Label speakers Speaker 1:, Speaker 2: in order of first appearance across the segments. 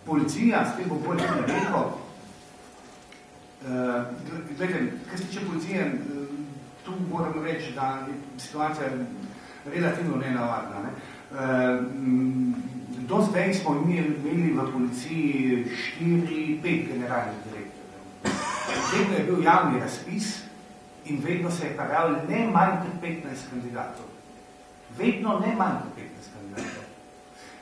Speaker 1: Policija, s tem bo bolj rekel, gledajte, kar se tiče policije, tu moram reči, da je situacija relativno nenavadna. Ne? Do zdaj smo imeli v policiji 4-5 generalnih direktorjev. Vedno je bil javni razpis in vedno se je prijavil ne manj kot 15 kandidatov. Vedno ne manj kot 15 kandidatov.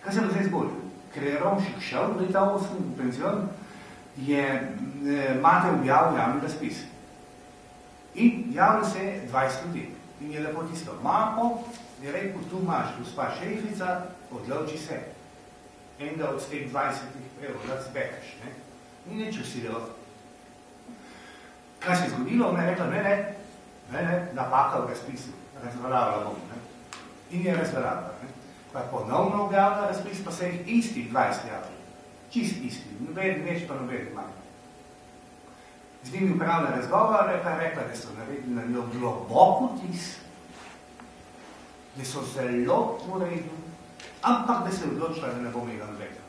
Speaker 1: Kaj se bo zdaj zgodilo? Ker je Romšik šel leta 8 v penzion, je Mate objavil javni razpis. In javil se je 20 ljudi. In je lepo tisto mapo, je rekel, tu imaš, gospa šefica, odloči se. Enega od teh 20 evrov, da zbekaš. Ni nič usililo. Kaj se je zgodilo? Ona je rekla, ne, napaka v razpisu. Razveljavila bom. In je razveljavila. Pa je ponovno objavila razpis, pa se je istih 20 javili. Čist isti. Noben več, pa noben manj. Z njimi upravila razgovore, pa je rekla, da so naredili na njo globoko tis, da so zelo uredni, ampak da se je odločila, da ne bo imela veka.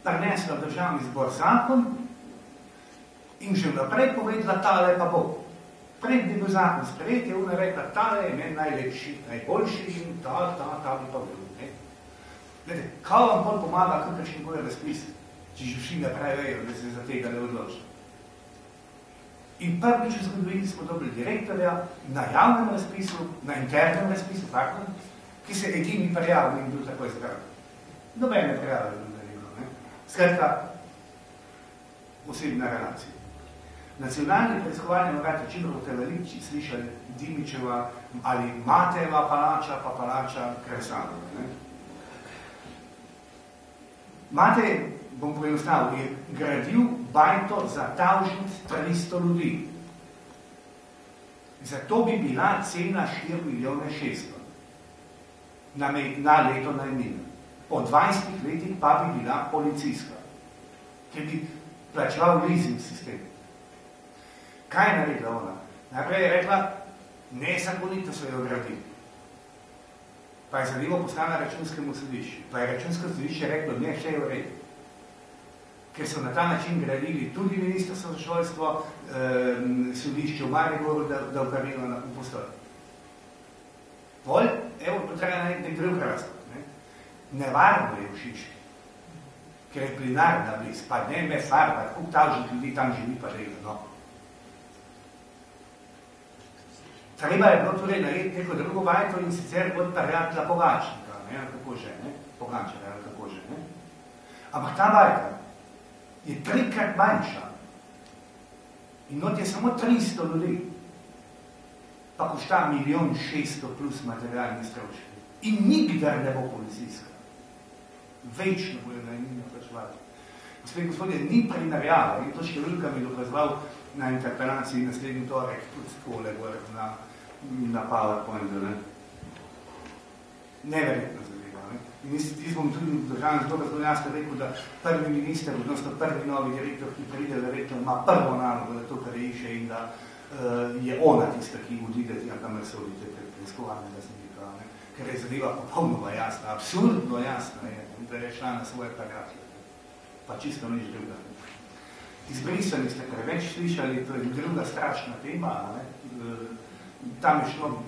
Speaker 1: Prinesla v državni zbor zakon in že naprej povedala, tale pa bo. Pred bi bil zakon sprejet, je ona rekla, tale je meni najlepši, najboljši in ta bi pa bil. Glede, kaj vam bolj pomaga, kakršen bolj razpis, če že vsi naprej vejo, da se za tega ne odločila. In prvič v zgodovini smo dobili direktorja na javnem razpisu, na internem razpisu, tako, ki se edini prijavil in bil tako izbran. Nobene prijave je bilo. Skratka, osebna relacija. Nacionalni preiskovalni urad, če boste veliko slišali Dimičeva ali Mateva palača, pa palača Kresanova. Mate, bom poenostavil, je gradil bajto za tavžnic 300 ljudi. Zato bi bila cena 4 milijone 600 na leto najmine. Po 20 letih pa bi bila policijska, ki bi plačeval leasing sistem. Kaj je naredila ona? Najprej je rekla, nezakonito so jo gradili. Pa je zadevo poslala računskemu sodišču. Pa je računsko sodišče reklo, ne, vse je v redu. Ker so na ta način gradili tudi ministrstvo za šolstvo, sodišče v Mariboru, da upravilo na postoj. Bolj, evo, potreba nek drug razlog. Nevarno je v Šiški, ker je plinarna bliz, pa ne me farba, koliko tavžnih ljudi tam živi pa delo, no. Treba je bilo torej najeti neko drugo bajto in sicer od prijatelja Pogačnika, kako že, Pogačnika, kako že, Ampak ta bajta je 3-krat manjša in not je samo 300 ljudi, pa košta 1.600.000 plus materialni stroški. In nikdar ne bo policijska. Večno bojo najmino plačevati. Gospodje, ni primerjava, in to številka mi dokazoval na interpelaciji naslednji torek, tudi tole na PowerPointu. Neverjetno zadeva. In jaz bom tudi v državnem zboru zelo jasno rekel, da prvi minister, odnosno prvi novi direktor, ki pride, verjetno ima prvo nalogo, da to kar išče in da je ona tista, ki odide tja, kamer se odide preiskovalnega sindika. Ker je zadeva popolnoma jasna, absurdno jasna je, da je šla na svoje prijatelje. Pa čisto nič druga. Izbrisani ste preveč slišali, to je druga strašna tema. Tam je šlo,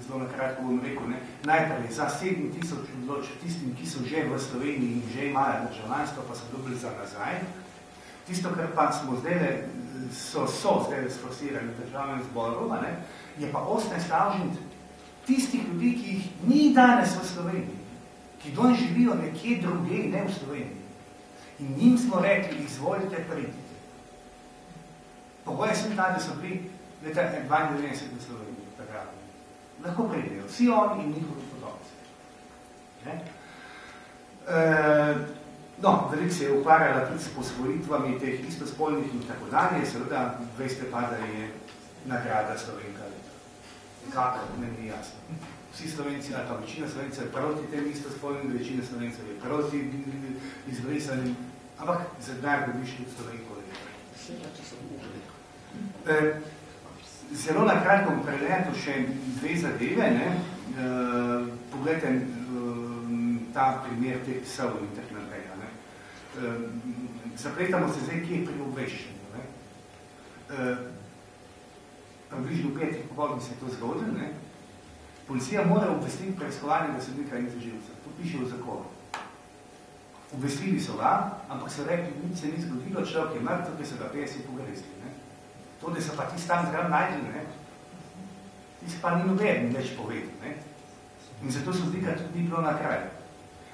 Speaker 1: zelo nakratko bom rekel, najprej za 7.000 odločb tistim, ki so že v Sloveniji in že imajo državljanstvo, pa so dobili za nazaj. Tisto, kar pa smo zdaj sforsirali v državnem zboru, je pa 18 tavžnic tistih ljudi, ki jih ni danes v Sloveniji, ki don živijo nekje druge, ne v Sloveniji. In njim smo rekli, izvolite, pridite. Pogoje sem ta, da so bili leta 92 v Sloveniji, takrat. Lahko pridejo, vsi oni in njihovi podobci. Veliko se je ukvarjala tudi s posvojitvami teh istospolnih in tako dalje, seveda veste pa, da je nagrada Slovenka leta. Kako, ne ni jasno. Vsi Slovenci, ali pa večina Slovencev je proti tem istospolnim, večina Slovencev je proti izbrisanim, ampak za denar dobiš tudi Slovenko leta. Zelo na kratko preleto še dve zadeve. Poglejte ta primer teh psov in tako naprej. Zapletamo se zdaj, kje je pri obveščenju. Približno 5 popoldne se je to zgodilo. Policija mora obvestiti preiskovalnega sodnika in tožilca. To piše v zakonu. Obvestili so ga, ampak so rekli, nič se ni zgodilo, človek je mrtev, ki so ga 50 pogrezli. To, da so pa tisti tam zraven najdli, tisti pa ni noben več povedal. In zato so zdi, da tudi ni bilo na kraju.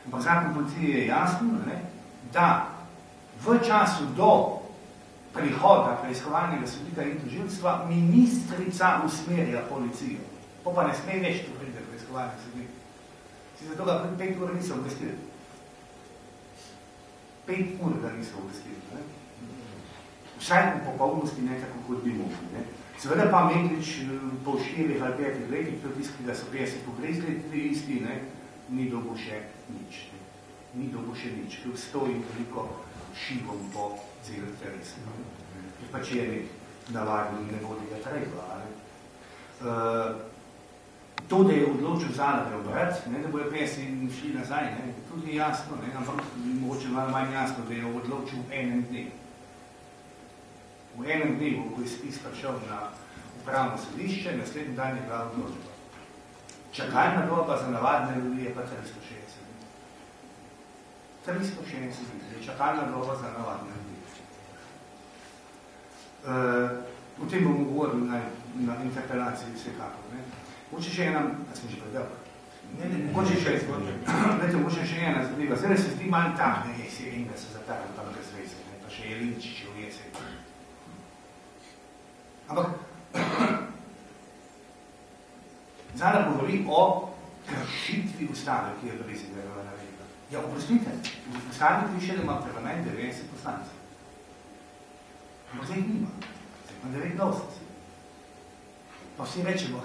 Speaker 1: Ampak zakon policije je jasno, da v času do prihoda preiskovalnega sodnika in tožilstva ministrica usmerja policijo. Po pa ne sme več to pride preiskovalnega sodnika. Si zato ga 5 ur niso obvestili. 5 ur ga niso obvestili. Vsaj v popolnosti ne tako, kot bi mogli. Seveda pa Meglič po 4 ali 5 letih, to tisti, ki ga so 50 pogrezli, isti, ni dobil še nič. Ni dobil še nič, ki stoji veliko šivom po celem telesu. Ker pač je nek navadni, ne vodi ga treba. To, da je odločil Zala preobrat, da bojo 50 šli nazaj, tudi je jasno, ampak mogoče malo manj jasno, da je odločil v enem dnevu. V enem dnevu, ko je spis prišel na upravno sodišče, naslednji dan je bila odločba. Čakalna doba za navadne ljudi je pa 360. 360 je čakalna doba za navadne ljudi. O tem bomo govorili na interpelaciji vsekako. Moče še ena, a sem že predal? Moče še ena zadeva. Zdaj se zdi manj tak, je enega se zatarali tam brez veze, pa še je Linčič v jesen. Ampak Zala govori o kršitvi ustave, ki je brez izvedela naredila. Ja, oprostite, v ustavi piše, da ima parlament 90 poslancev. Ampak zdaj nima. Zdaj ima 89. Pa vsi rečemo,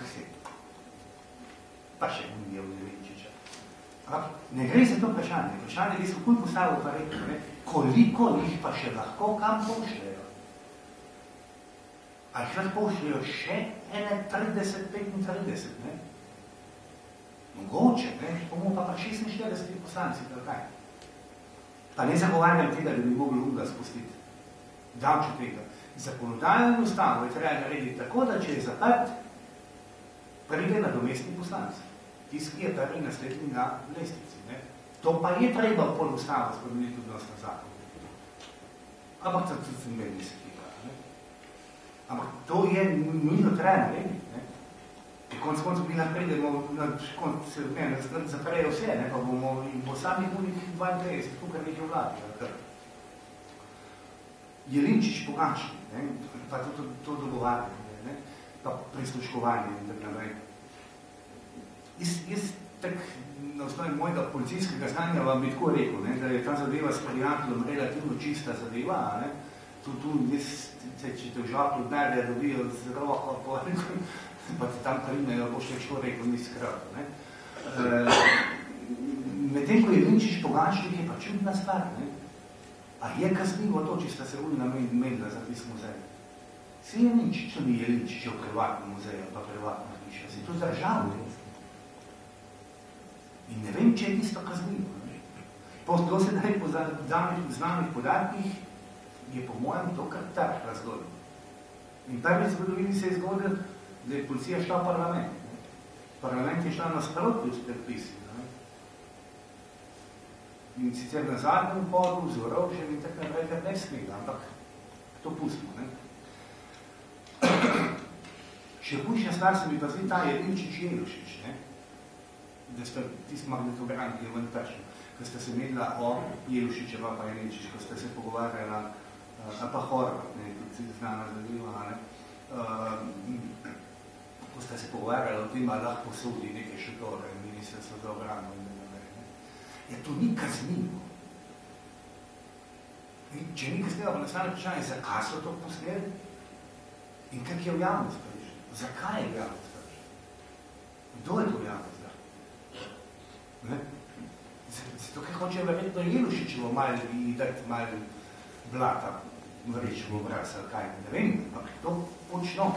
Speaker 1: pa še unijo v Linčiča. Ampak ne gre za to vprašanje. Vprašanje je, kako postavil pa rekel, koliko jih pa še lahko kam pošljajo. A jih lahko pošljajo še 30-35, Mogoče, bomo pa 46 poslanci, kaj. Pa ne zagovarjam tega, da bi mogli Uga spustiti. Davče tega. Zakonodajno ustavo je treba narediti tako, da če je zaprt, pride nadomestni poslanci. Tisti, ki je prvi naslednji na lestvici. To pa je treba pol ustavo spremeniti odnos na zakon. Ampak to tudi meni se tega. Ampak to je nujno treba narediti. Konc bi naprej, da zaprejo vse, pa bo samih unih 32, tukaj nekaj vladi. Je Linčič Pogačnik, pa to dogovarjanje, pa prisluškovanje in tako naprej. Jaz tak na osnovi mojega policijskega znanja vam bi tako rekel, da je ta zadeva s prijateljem relativno čista zadeva, tu če te v žaklju dnevje dobijo z roko, pa te tam primejo, bo še čo rekel, ni skrb. Medtem, ko je Linčič Pogačnik, je pa čudna stvar. A je kaznivo to, če sta se uli namenila za tisk muzej? Si je Linčič, to ni je Linčič v privatnem muzeju, pa privatna hiša, si to državno. In ne vem, če je tisto kaznivo. Po dosedaj po znanih podatkih je po mojem to kar tak razgod. In prvi zgodovini se je zgodil, da je policija šla v parlament. Parlament je šla na sprotju s predpisi. In sicer na zadnjem podu, z orožjem in tako naprej, kar ne smela, ampak to pustimo. Še hujša stvar se mi pa zdi ta je Linčič Jelušič, da sta tisti magnetogran, ki je ven prišel, ko sta se medla o Jelušičeva pa Jelinčič, ko sta se pogovarjala, pa Horvat, tudi znana zadeva, ko sta se pogovarjala o tem, ali lahko posodi neke šotore in ministrstvo za obrano in naprej. Ja, to ni kaznivo. Če ni kaznivo, pa nastane vprašanje, zakaj so to posneli? In kak je v javnost prišel? Zakaj je v javnost prišel? Kdo je to v javnost? Zato, ker hoče verjetno Jelušičevo malo blata vreč v obraz, ali kaj, ne vem, ampak to počno,